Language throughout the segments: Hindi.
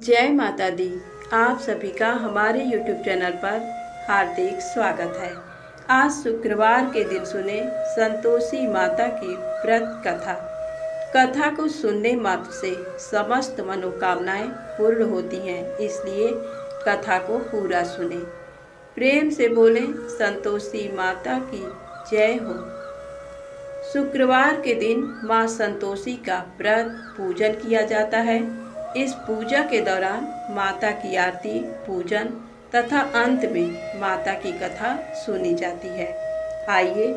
जय माता दी। आप सभी का हमारे YouTube चैनल पर हार्दिक स्वागत है। आज शुक्रवार के दिन सुने संतोषी माता की व्रत कथा। कथा को सुनने मात्र से समस्त मनोकामनाएं पूर्ण होती हैं, इसलिए कथा को पूरा सुने। प्रेम से बोलें संतोषी माता की जय हो। शुक्रवार के दिन माँ संतोषी का व्रत पूजन किया जाता है। इस पूजा के दौरान माता की आरती, पूजन तथा अंत में माता की कथा सुनी जाती है। आइए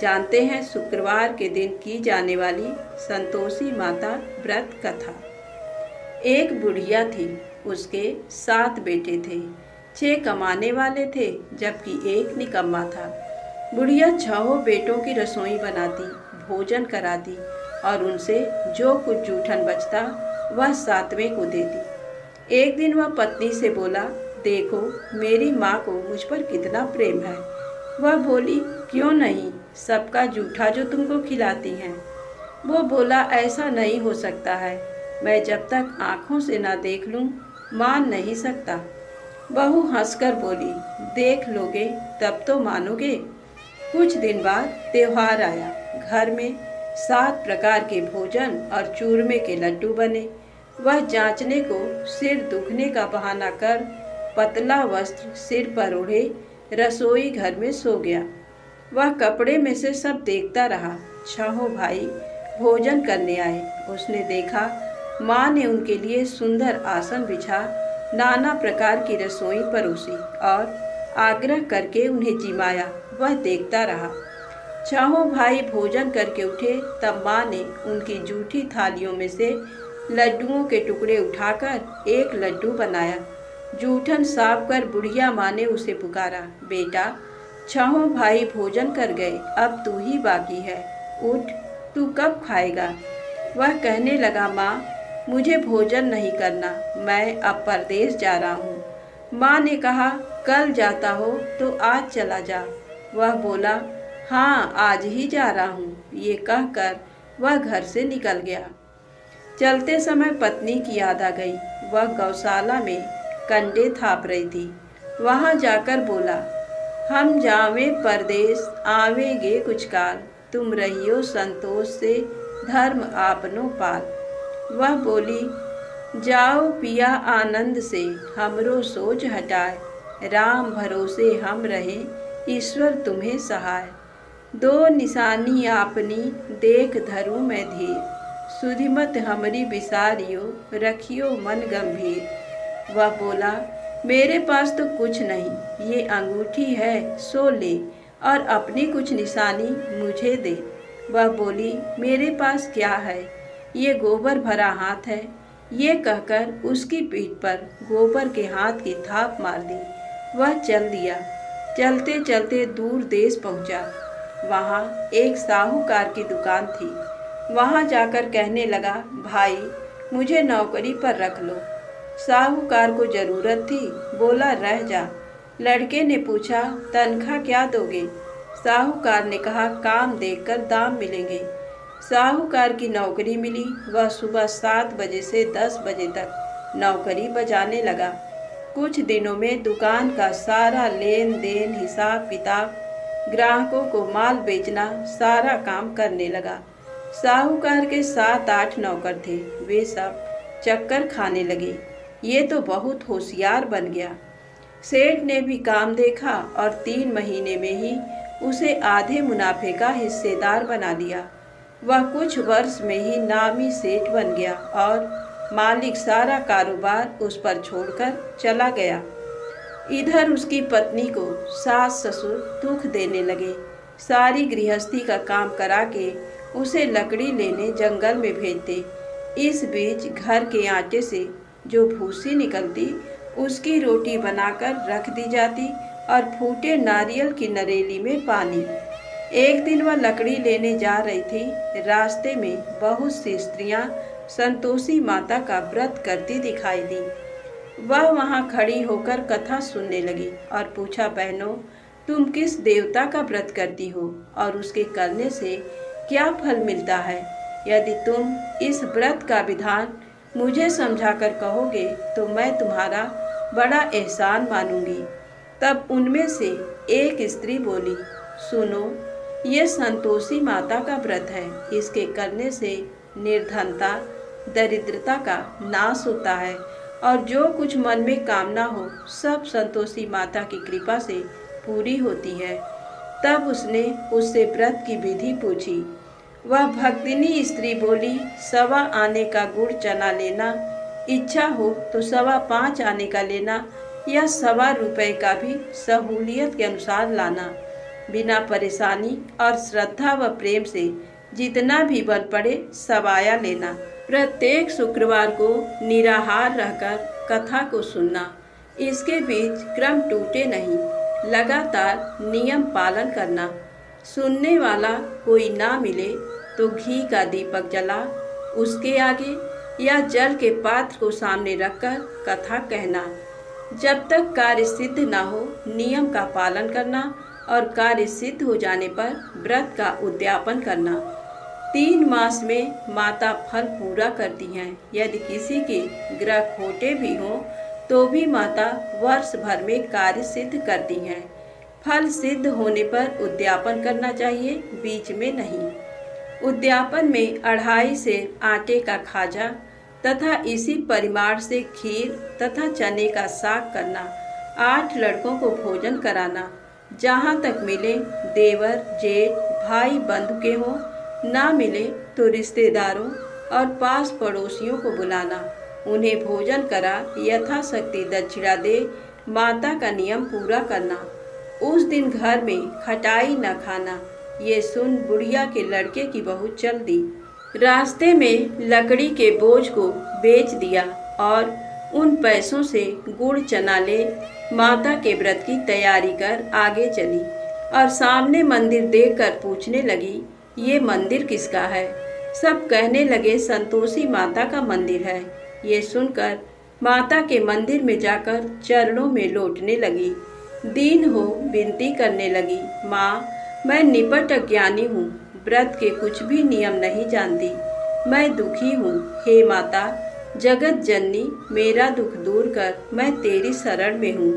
जानते हैं शुक्रवार के दिन की जाने वाली संतोषी माता व्रत कथा। एक बुढ़िया थी, उसके 7 बेटे थे। 6 कमाने वाले थे जबकि एक निकम्मा था। बुढ़िया 6 बेटों की रसोई बनाती, भोजन कराती और उनसे जो कुछ जूठन बचता वह 7वें को देती। एक दिन वह पत्नी से बोला, देखो मेरी माँ को मुझ पर कितना प्रेम है। वह बोली, क्यों नहीं, सबका जूठा जो तुमको खिलाती हैं। वो बोला, ऐसा नहीं हो सकता है, मैं जब तक आँखों से ना देख लूँ मान नहीं सकता। बहू हंसकर बोली, देख लोगे तब तो मानोगे। कुछ दिन बाद त्योहार आया। घर में 7 प्रकार के भोजन और चूरमे के लड्डू बने। वह जांचने को सिर दुखने का बहाना कर पतला वस्त्र सिर पर ओढ़े रसोई घर में सो गया। वह कपड़े में से सब देखता रहा। 6 भाई भोजन करने आए। उसने देखा माँ ने उनके लिए सुंदर आसन बिछा नाना प्रकार की रसोई परोसी और आग्रह करके उन्हें जिमाया। वह देखता रहा। 6 भाई भोजन करके उठे तब माँ ने उनकी जूठी थालियों में से लड्डुओं के टुकड़े उठाकर एक लड्डू बनाया। जूठन साफ कर बुढ़िया माँ ने उसे पुकारा, बेटा 6 भाई भोजन कर गए, अब तू ही बाकी है, उठ, तू कब खाएगा। वह कहने लगा, माँ मुझे भोजन नहीं करना, मैं अब परदेश जा रहा हूँ। माँ ने कहा, कल जाता हो तो आज चला जा। वह बोला, हाँ आज ही जा रहा हूँ। ये कहकर वह घर से निकल गया। चलते समय पत्नी की याद आ गई। वह गौशाला में कंडे थाप रही थी। वहाँ जाकर बोला, हम जावे परदेश आवेंगे कुछ काल, तुम रहियो संतोष से धर्म आपनो पाल। वह बोली, जाओ पिया आनंद से हमरो सोच हटाए, राम भरोसे हम रहे ईश्वर तुम्हें सहाय। 2 निशानी आपनी देख धरूं मैं धीर, सुधिमत हमरी विसारियो रखियो मन गंभीर। वह बोला, मेरे पास तो कुछ नहीं, ये अंगूठी है सो ले और अपनी कुछ निशानी मुझे दे। वह बोली, मेरे पास क्या है, ये गोबर भरा हाथ है। ये कहकर उसकी पीठ पर गोबर के हाथ की थाप मार दी। वह चल दिया। चलते चलते दूर देश पहुंचा। वहाँ एक साहूकार की दुकान थी। वहाँ जाकर कहने लगा, भाई मुझे नौकरी पर रख लो। साहूकार को जरूरत थी, बोला रह जा। लड़के ने पूछा, तनख्वाह क्या दोगे। साहूकार ने कहा, काम देखकर दाम मिलेंगे। साहूकार की नौकरी मिली। वह सुबह 7 बजे से 10 बजे तक नौकरी बजाने लगा। कुछ दिनों में दुकान का सारा लेन देन, हिसाब किताब, ग्राहकों को माल बेचना, सारा काम करने लगा। साहूकार के 7-8 नौकर थे। वे सब चक्कर खाने लगे। ये तो बहुत होशियार बन गया। सेठ ने भी काम देखा और 3 महीने में ही उसे आधे मुनाफे का हिस्सेदार बना दिया। वह कुछ वर्ष में ही नामी सेठ बन गया और मालिक सारा कारोबार उस पर छोड़कर चला गया। इधर उसकी पत्नी को सास ससुर दुख देने लगे। सारी गृहस्थी का काम करा के उसे लकड़ी लेने जंगल में भेजते। इस बीच घर के आटे से जो भूसी निकलती उसकी रोटी बनाकर रख दी जाती और फूटे नारियल की नरेली में पानी। एक दिन वह लकड़ी लेने जा रही थी। रास्ते में बहुत सी स्त्रियां संतोषी माता का व्रत करती दिखाई दी। वह वहां खड़ी होकर कथा सुनने लगी और पूछा, बहनों तुम किस देवता का व्रत करती हो और उसके करने से क्या फल मिलता है। यदि तुम इस व्रत का विधान मुझे समझाकर कहोगे तो मैं तुम्हारा बड़ा एहसान मानूंगी। तब उनमें से एक स्त्री बोली, सुनो, ये संतोषी माता का व्रत है। इसके करने से निर्धनता, दरिद्रता का नाश होता है और जो कुछ मन में कामना हो सब संतोषी माता की कृपा से पूरी होती है। तब उसने उससे व्रत की विधि पूछी। वह भक्तिनी स्त्री बोली, 1.25 आने का गुड़ चना लेना, इच्छा हो तो 5.25 आने का लेना या 1.25 रुपये का भी सहूलियत के अनुसार लाना। बिना परेशानी और श्रद्धा व प्रेम से जितना भी बन पड़े सवाया लेना। प्रत्येक शुक्रवार को निराहार रहकर कथा को सुनना। इसके बीच क्रम टूटे नहीं, लगातार नियम पालन करना। सुनने वाला कोई ना मिले तो घी का दीपक जला उसके आगे या जल के पात्र को सामने रखकर कथा कहना। जब तक कार्य सिद्ध ना हो नियम का पालन करना और कार्य सिद्ध हो जाने पर व्रत का उद्यापन करना। 3 मास में माता फल पूरा करती हैं। यदि किसी के ग्रह खोटे भी हों तो भी माता वर्ष भर में कार्य सिद्ध करती हैं। फल सिद्ध होने पर उद्यापन करना चाहिए, बीच में नहीं। उद्यापन में 2.5 सेर आटे का खाजा तथा इसी परिमाण से खीर तथा चने का साग करना। 8 लड़कों को भोजन कराना। जहाँ तक मिले देवर, जेठ, भाई बंधु के हों, ना मिले तो रिश्तेदारों और पास पड़ोसियों को बुलाना। उन्हें भोजन करा यथाशक्ति दक्षिणा दे माता का नियम पूरा करना। उस दिन घर में खटाई न खाना। ये सुन बुढ़िया के लड़के की बहू चल दी। रास्ते में लकड़ी के बोझ को बेच दिया और उन पैसों से गुड़ चना ले माता के व्रत की तैयारी कर आगे चली और सामने मंदिर देखकर पूछने लगी, ये मंदिर किसका है? सब कहने लगे संतोषी माता का मंदिर है। ये सुनकर माता के मंदिर में जाकर चरणों में लौटने लगी। दीन हो विनती करने लगी, माँ, मैं निपट अज्ञानी हूँ, व्रत के कुछ भी नियम नहीं जानती, मैं दुखी हूँ। हे माता जगत जननी, मेरा दुख दूर कर, मैं तेरी शरण में हूँ।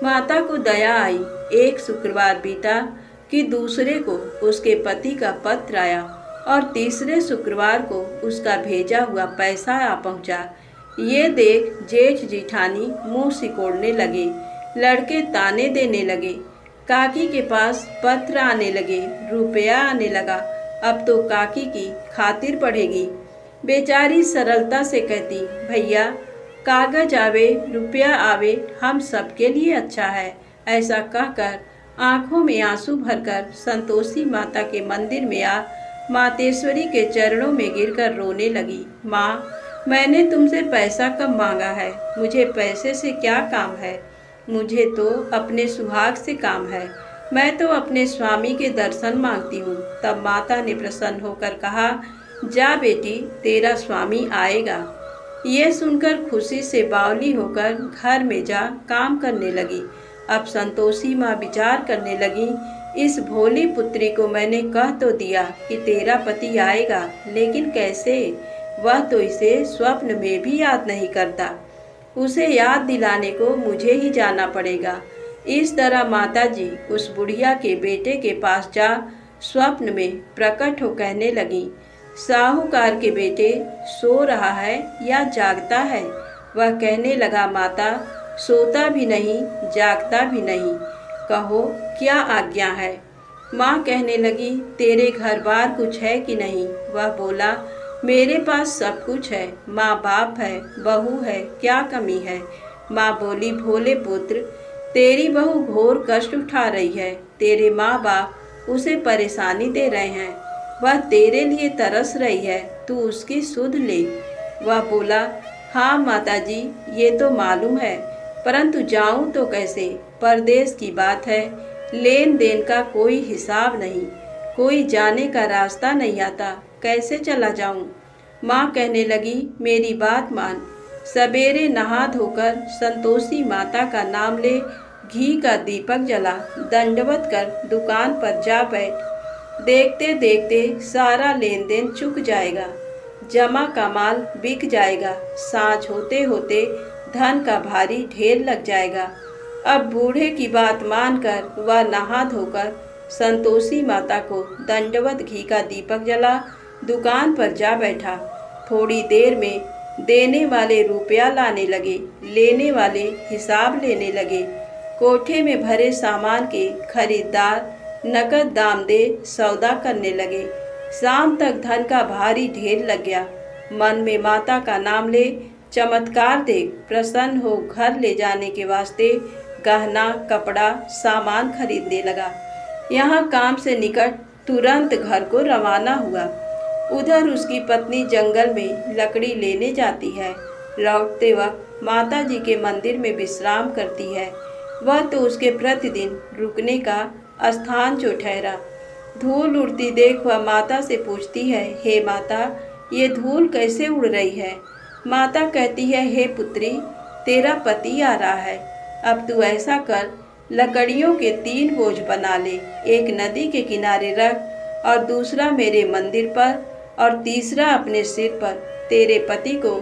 माता को दया आई। एक शुक्रवार बीता कि दूसरे को उसके पति का पत्र आया और तीसरे शुक्रवार को उसका भेजा हुआ पैसा आ पहुँचा। ये देख जेठ जिठानी मुँह सिकोड़ने लगे, लड़के ताने देने लगे, काकी के पास पत्र आने लगे, रुपया आने लगा। अब तो काकी की खातिर पड़ेगी। बेचारी सरलता से कहती, भैया कागज आवे रुपया आवे हम सबके लिए अच्छा है। ऐसा कहकर आंखों में आंसू भरकर संतोषी माता के मंदिर में आ मातेश्वरी के चरणों में गिरकर रोने लगी। माँ, मैंने तुमसे पैसा कम मांगा है, मुझे पैसे से क्या काम है? मुझे तो अपने सुहाग से काम है। मैं तो अपने स्वामी के दर्शन मांगती हूँ। तब माता ने प्रसन्न होकर कहा, जा बेटी, तेरा स्वामी आएगा। ये सुनकर खुशी से बावली होकर घर में जा काम करने लगी। अब संतोषी माँ विचार करने लगी, इस भोली पुत्री को मैंने कह तो दिया कि तेरा पति आएगा, लेकिन कैसे? वह तो इसे स्वप्न में भी याद नहीं करता। उसे याद दिलाने को मुझे ही जाना पड़ेगा। इस तरह माताजी उस बुढ़िया के बेटे के पास जा स्वप्न में प्रकट हो कहने लगी, साहूकार के बेटे सो रहा है या जागता है? वह कहने लगा, माता सोता भी नहीं जागता भी नहीं, कहो क्या आज्ञा है? माँ कहने लगी, तेरे घर बार कुछ है कि नहीं? वह बोला, मेरे पास सब कुछ है, माँ बाप है, बहू है, क्या कमी है? माँ बोली, भोले पुत्र, तेरी बहू घोर कष्ट उठा रही है, तेरे माँ बाप उसे परेशानी दे रहे हैं, वह तेरे लिए तरस रही है, तू उसकी सुध ले। वह बोला, हाँ माताजी, ये तो मालूम है, परंतु जाऊं तो कैसे? परदेश की बात है, लेन देन का कोई हिसाब नहीं, कोई जाने का रास्ता नहीं आता, कैसे चला जाऊं? माँ कहने लगी, मेरी बात मान, सवेरे नहा धोकर संतोषी माता का नाम ले, घी का दीपक जला, दंडवत कर दुकान पर जा बैठ। देखते देखते सारा लेन देन चुक जाएगा। जमा का माल बिक जाएगा। सांझ होते होते धन का भारी ढेर लग जाएगा। अब बूढ़े की बात मानकर वह नहा धोकर संतोषी माता को दंडवत घी का दीपक जला दुकान पर जा बैठा। थोड़ी देर में देने वाले रुपया लाने लगे, लेने वाले हिसाब लेने लगे। कोठे में भरे सामान के खरीदार नकद दाम दे सौदा करने लगे। शाम तक धन का भारी ढेर लग गया। मन में माता का नाम ले चमत्कार देख प्रसन्न हो घर ले जाने के वास्ते गहना कपड़ा सामान खरीदने लगा। यहाँ काम से निकट तुरंत घर को रवाना हुआ। उधर उसकी पत्नी जंगल में लकड़ी लेने जाती है। लौटते वक्त माता जी के मंदिर में विश्राम करती है। वह तो उसके प्रतिदिन रुकने का स्थान जो ठहरा। धूल उड़ती देख वह माता से पूछती है, हे माता, ये धूल कैसे उड़ रही है? माता कहती है, हे पुत्री, तेरा पति आ रहा है। अब तू ऐसा कर, लकड़ियों के 3 बोझ बना ले। एक नदी के किनारे रख और दूसरा मेरे मंदिर पर और तीसरा अपने सिर पर। तेरे पति को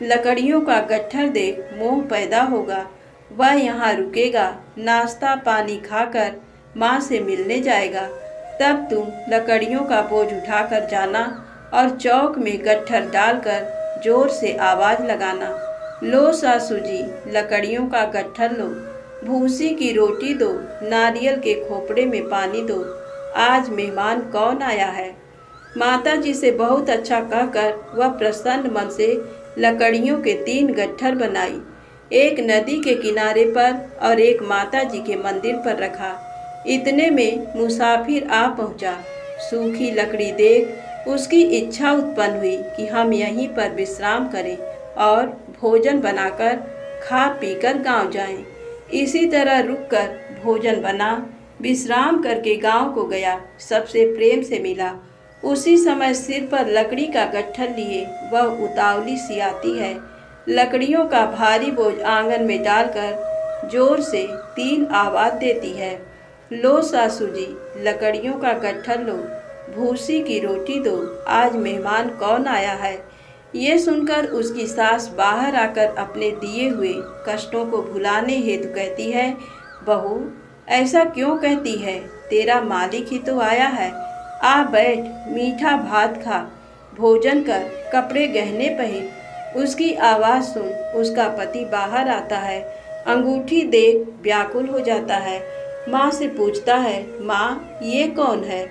लकड़ियों का गट्ठर देख मोह पैदा होगा। वह यहाँ रुकेगा, नाश्ता पानी खाकर माँ से मिलने जाएगा। तब तुम लकड़ियों का बोझ उठाकर जाना और चौक में गट्ठर डालकर जोर से आवाज़ लगाना, लो सासू जी, लकड़ियों का गट्ठर लो, भूसी की रोटी दो, नारियल के खोपड़े में पानी दो, आज मेहमान कौन आया है। माता जी से बहुत अच्छा कहकर वह प्रसन्न मन से लकड़ियों के 3 गट्ठर बनाई। एक नदी के किनारे पर और एक माता जी के मंदिर पर रखा। इतने में मुसाफिर आ पहुंचा। सूखी लकड़ी देख उसकी इच्छा उत्पन्न हुई कि हम यहीं पर विश्राम करें और भोजन बनाकर खा पीकर गांव जाएं। इसी तरह रुककर भोजन बना, विश्राम करके गांव को गया। सबसे प्रेम से मिला। उसी समय सिर पर लकड़ी का गट्ठर लिए वह उतावली सी आती है। लकड़ियों का भारी बोझ आंगन में डालकर जोर से 3 आवाज़ देती है, लो सासू जी, लकड़ियों का गट्ठर लो, भूसी की रोटी दो, आज मेहमान कौन आया है। ये सुनकर उसकी सास बाहर आकर अपने दिए हुए कष्टों को भुलाने हेतु कहती है, बहू ऐसा क्यों कहती है, तेरा मालिक ही तो आया है। आ बैठ, मीठा भात खा, भोजन कर, कपड़े गहने पहन। उसकी आवाज़ सुन उसका पति बाहर आता है। अंगूठी देख व्याकुल हो जाता है। माँ से पूछता है, माँ ये कौन है।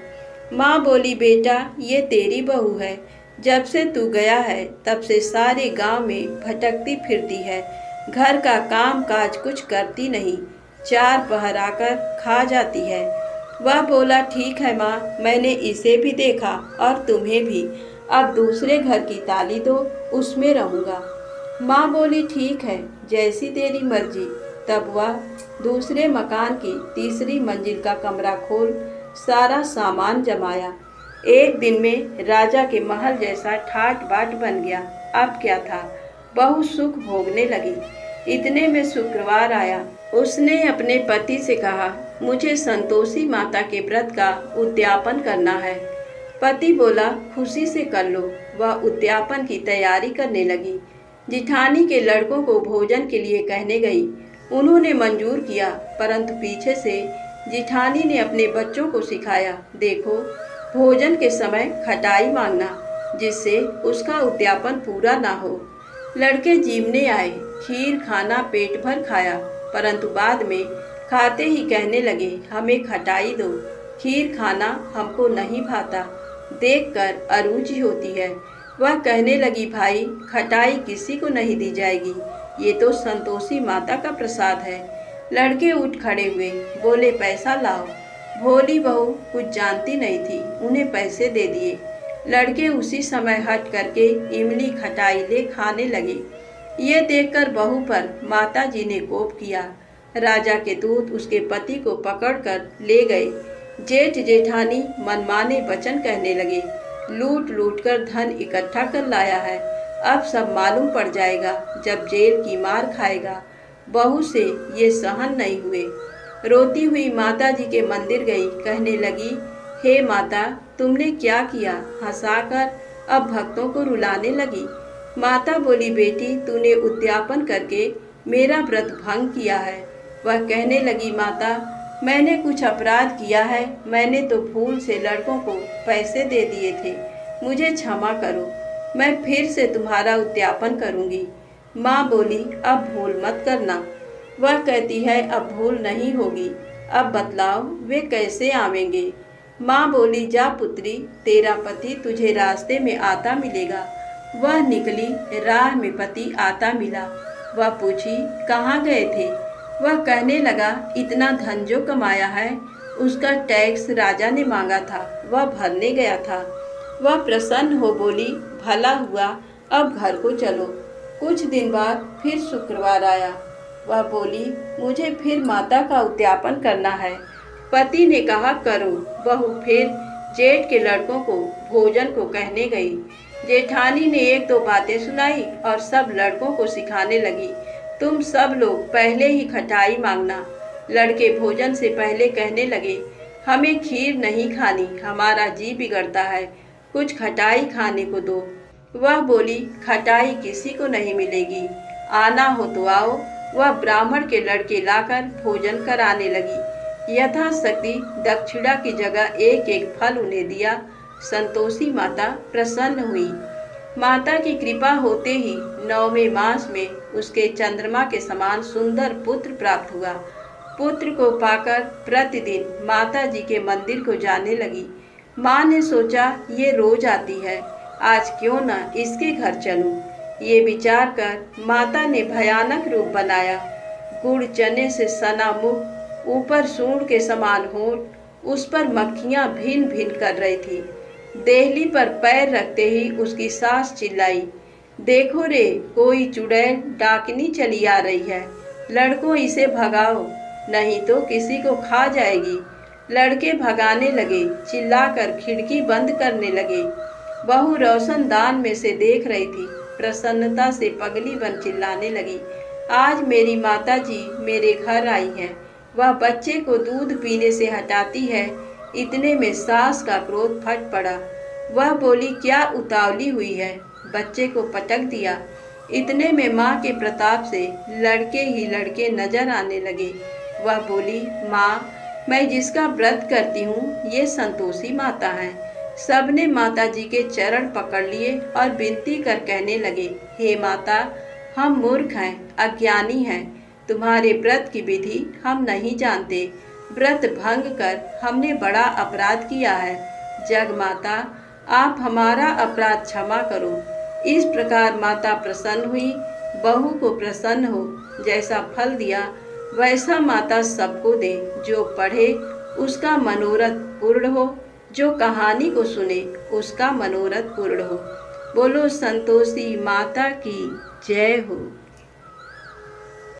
माँ बोली, बेटा ये तेरी बहू है। जब से तू गया है तब से सारे गांव में भटकती फिरती है। घर का काम काज कुछ करती नहीं, 4 पहर आकर खा जाती है। वह बोला, ठीक है माँ, मैंने इसे भी देखा और तुम्हें भी। अब दूसरे घर की ताली दो, उसमें रहूँगा। माँ बोली, ठीक है, जैसी तेरी मर्जी। तब वह दूसरे मकान की तीसरी मंजिल का कमरा खोल सारा सामान जमाया। एक दिन में राजा के महल जैसा ठाट बाट बन गया। अब क्या था, बहुत सुख भोगने लगी। इतने में शुक्रवार आया। उसने अपने पति से कहा, मुझे संतोषी माता के व्रत का उद्यापन करना है। पति बोला, खुशी से कर लो। वह उद्यापन की तैयारी करने लगी। जिठानी के लड़कों को भोजन के लिए कहने गई। उन्होंने मंजूर किया, परंतु पीछे से जिठानी ने अपने बच्चों को सिखाया, देखो भोजन के समय खटाई मांगना, जिससे उसका उद्यापन पूरा ना हो। लड़के जीवने आए, खीर खाना पेट भर खाया, परंतु बाद में खाते ही कहने लगे, हमें खटाई दो, खीर खाना हमको नहीं भाता, देखकर अरुचि होती है। वह कहने लगी, भाई खटाई किसी को नहीं दी जाएगी, ये तो संतोषी माता का प्रसाद है। लड़के उठ खड़े हुए, बोले, पैसा लाओ। भोली बहू कुछ जानती नहीं थी, उन्हें पैसे दे दिए। लड़के उसी समय हट करके इमली खटाई ले खाने लगे। ये देखकर बहू पर माता जी ने कोप किया। राजा के दूत उसके पति को पकड़कर ले गए। जेठ जेठानी मनमाने वचन कहने लगे, लूट लूट कर धन इकट्ठा कर लाया है, अब सब मालूम पड़ जाएगा जब जेल की मार खाएगा। बहू से ये सहन नहीं हुए। रोती हुई माता जी के मंदिर गई, कहने लगी, हे माता, तुमने क्या किया। हंसाकर अब भक्तों को रुलाने लगी। माता बोली, बेटी तूने उद्यापन करके मेरा व्रत भंग किया है। वह कहने लगी, माता मैंने कुछ अपराध किया है, मैंने तो भूल से लड़कों को पैसे दे दिए थे, मुझे क्षमा करो, मैं फिर से तुम्हारा उद्यापन करूंगी। माँ बोली, अब भूल मत करना। वह कहती है, अब भूल नहीं होगी, अब बतलाओ वे कैसे आवेंगे। माँ बोली, जा पुत्री, तेरा पति तुझे रास्ते में आता मिलेगा। वह निकली, राह में पति आता मिला। वह पूछी, कहाँ गए थे? वह कहने लगा, इतना धन जो कमाया है उसका टैक्स राजा ने मांगा था, वह भरने गया था। वह प्रसन्न हो बोली, भला हुआ, अब घर को चलो। कुछ दिन बाद फिर शुक्रवार आया। वह बोली, मुझे फिर माता का उद्यापन करना है। पति ने कहा, करो। बहू फिर जेठ के लड़कों को भोजन को कहने गई। जेठानी ने एक दो बातें सुनाई और सब लड़कों को सिखाने लगी, तुम सब लोग पहले ही खटाई मांगना। लड़के भोजन से पहले कहने लगे, हमें खीर नहीं खानी, हमारा जी बिगड़ता है, कुछ खटाई खाने को दो। वह बोली, खटाई किसी को नहीं मिलेगी, आना हो तो आओ। वह ब्राह्मण के लड़के लाकर भोजन कराने लगी। यथाशक्ति दक्षिणा की जगह एक एक फल उन्हें दिया। संतोषी माता प्रसन्न हुई। माता की कृपा होते ही 9वें मास में उसके चंद्रमा के समान सुंदर पुत्र प्राप्त हुआ। पुत्र को पाकर प्रतिदिन माता जी के मंदिर को जाने लगी। माँ ने सोचा, ये रोज आती है, आज क्यों न इसके घर चलूं। ये विचार कर माता ने भयानक रूप बनाया। गुड़ चने से सना मुख, ऊपर सूंड के समान होंठ, उस पर मक्खियां भिन भिन कर रही थी। देहली पर पैर रखते ही उसकी सास चिल्लाई, देखो रे, कोई चुड़ैल डाकनी चली आ रही है, लड़कों इसे भगाओ, नहीं तो किसी को खा जाएगी। लड़के भगाने लगे, चिल्लाकर खिड़की बंद करने लगे। बहू रोशनदान में से देख रही थी, प्रसन्नता से पगली बन चिल्लाने लगी, आज मेरी माता जी मेरे घर आई है। वह बच्चे को दूध पीने से हटाती है, इतने में सास का क्रोध फट पड़ा। वह बोली, क्या उतावली हुई है? बच्चे को पटक दिया। इतने में माँ के प्रताप से लड़के ही लड़के नजर आने लगे। वह बोली, माँ मैं जिसका व्रत करती हूँ ये संतोषी माता है। सबने माता जी के चरण पकड़ लिए और विनती कर कहने लगे, हे माता, हम मूर्ख हैं, अज्ञानी हैं, तुम्हारे व्रत की विधि हम नहीं जानते, व्रत भंग कर हमने बड़ा अपराध किया है। जग माता, आप हमारा अपराध क्षमा करो। इस प्रकार माता प्रसन्न हुई। बहू को प्रसन्न हो, जैसा फल दिया वैसा माता सबको दे। जो पढ़े उसका मनोरथ पूर्ण हो, जो कहानी को सुने उसका मनोरथ पूर्ण हो। बोलो संतोषी माता की जय हो।